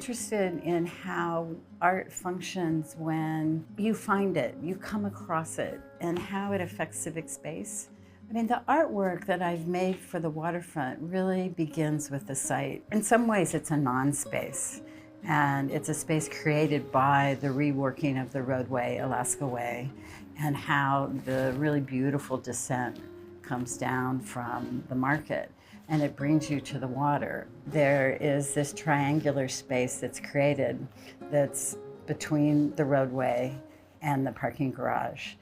interested in how art functions when you find it, you come across it, and how it affects civic space. I mean, the artwork that I've made for the waterfront really begins with the site. In some ways, it's a non-space, and it's a space created by the reworking of the roadway, Alaska Way, and how the really beautiful descent comes down from the market, and it brings you to the water. There is this triangular space that's created that's between the roadway and the parking garage.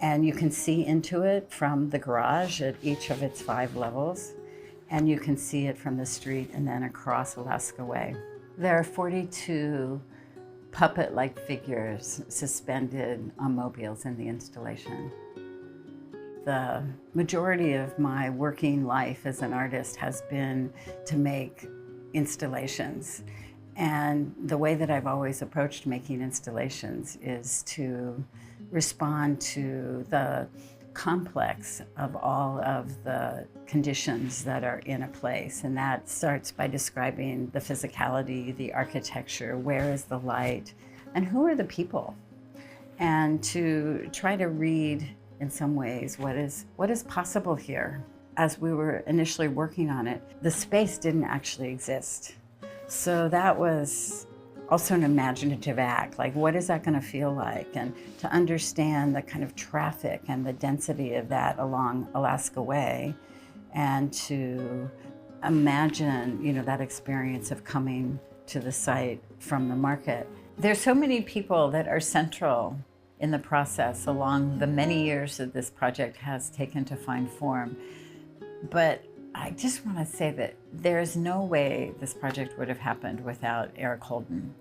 And you can see into it from the garage at each of its 5 levels, and you can see it from the street and then across Alaska Way. There are 42 puppet-like figures suspended on mobiles in the installation. The majority of my working life as an artist has been to make installations. And the way that I've always approached making installations is to respond to the complex of all of the conditions that are in a place. And that starts by describing the physicality, the architecture, where is the light, and who are the people? And to try to read, in some ways, what is possible here. As we were initially working on it, the space didn't actually exist. So that was also an imaginative act, like what is that going to feel like? And to understand the kind of traffic and the density of that along Alaska Way, and to imagine, that experience of coming to the site from the market. There's so many people that are central in the process along the many years that this project has taken to find form. But I just want to say that there is no way this project would have happened without Eric Holden.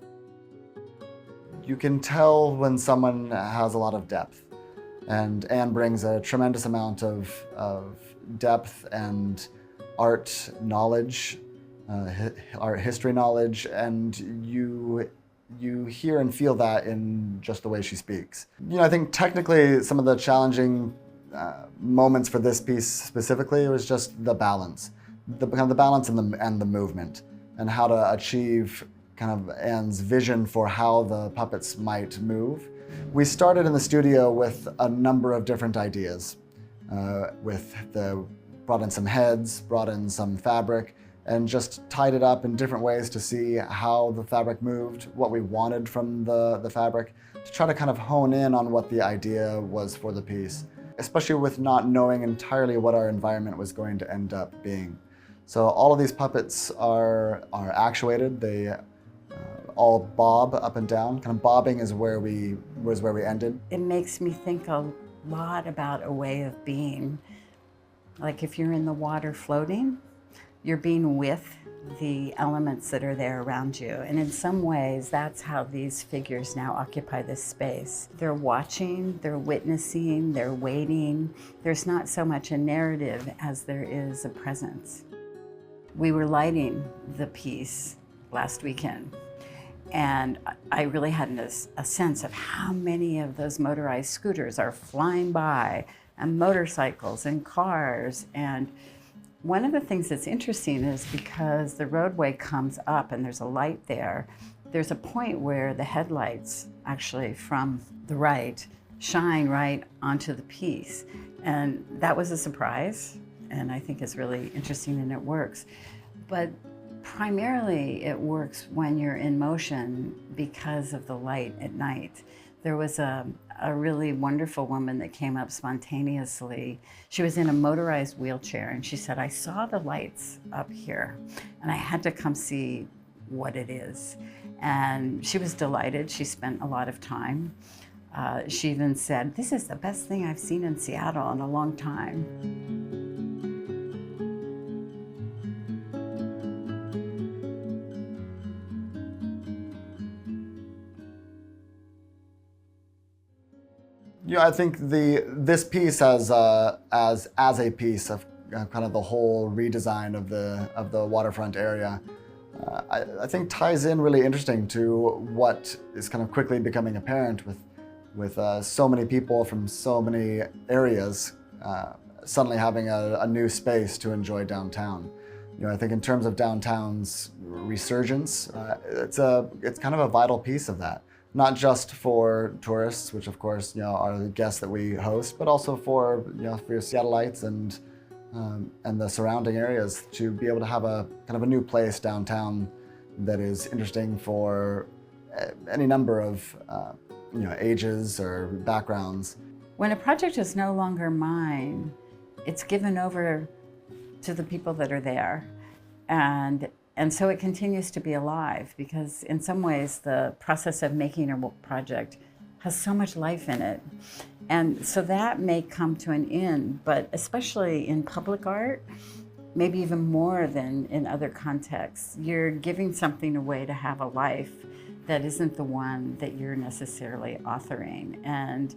You can tell when someone has a lot of depth, and Anne brings a tremendous amount of depth and art knowledge, art history knowledge, and you hear and feel that in just the way she speaks. I think technically some of the challenging moments for this piece specifically was just the balance, the balance and the movement, and how to achieve kind of Anne's vision for how the puppets might move. We started in the studio with a number of different ideas, brought in some heads, brought in some fabric, and just tied it up in different ways to see how the fabric moved, what we wanted from the fabric, to try to kind of hone in on what the idea was for the piece, especially with not knowing entirely what our environment was going to end up being. So all of these puppets are actuated. They all bob up and down. Kind of bobbing is where we ended. It makes me think a lot about a way of being. Like if you're in the water floating, you're being with the elements that are there around you. And in some ways, that's how these figures now occupy this space. They're watching, they're witnessing, they're waiting. There's not so much a narrative as there is a presence. We were lighting the piece last weekend, and I really had a sense of how many of those motorized scooters are flying by, and motorcycles and cars. And one of the things that's interesting is because the roadway comes up and there's a light there, there's a point where the headlights actually from the right shine right onto the piece. And that was a surprise, and I think it's really interesting and it works. But primarily it works when you're in motion because of the light at night. There was a really wonderful woman that came up spontaneously. She was in a motorized wheelchair, and she said, I saw the lights up here and I had to come see what it is. And she was delighted. She spent a lot of time. She even said, this is the best thing I've seen in Seattle in a long time. I think this piece as a piece of kind of the whole redesign of the waterfront area, I think ties in really interesting to what is kind of quickly becoming apparent with so many people from so many areas suddenly having a new space to enjoy downtown. I think in terms of downtown's resurgence, it's kind of a vital piece of that. Not just for tourists, which of course are the guests that we host, but also for for your Seattleites and the surrounding areas to be able to have a kind of a new place downtown that is interesting for any number of ages or backgrounds. When a project is no longer mine, it's given over to the people that are there. And so it continues to be alive, because in some ways the process of making a project has so much life in it. And so that may come to an end, but especially in public art, maybe even more than in other contexts, you're giving something away to have a life that isn't the one that you're necessarily authoring. And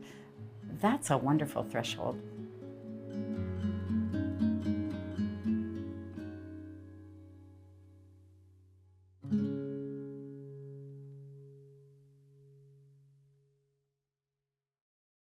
that's a wonderful threshold.